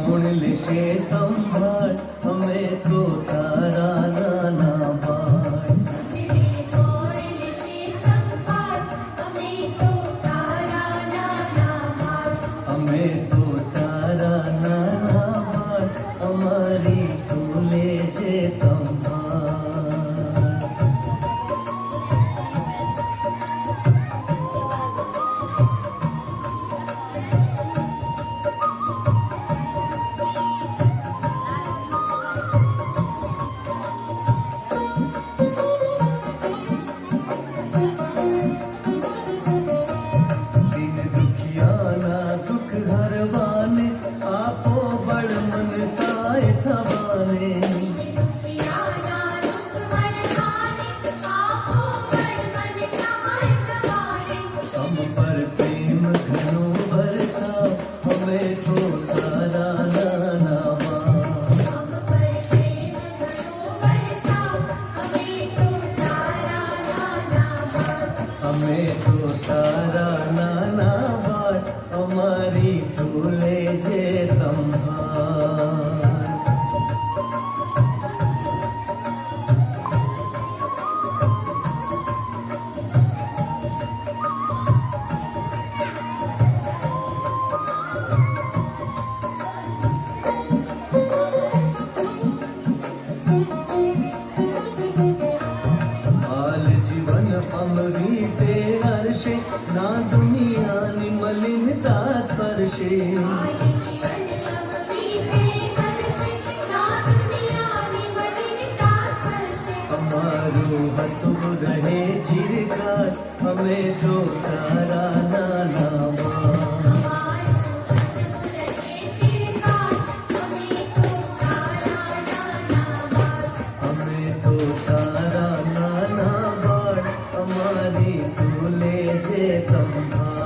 कोण लेशे संभाळ हमें तो तारा नाना भाळ हमें तो तारा नाना भाळ અમારી તું લેજે સંભાળ आपो बड़ मन साय थवाने हम पर प्रेम घनो बरसा हमें तो तारा नाना हमें तो तारा नाना बाट हमारी झूले जे संभाल हाल जीवन अमरी ते हर्षे ना दुनिया नि मलिनता स्पर्शे हमारो हसुब रहे चिरकाल हमें तो तारा नाना हमें तो तारा नाना बाड़ हमारी तू ले जे संभाल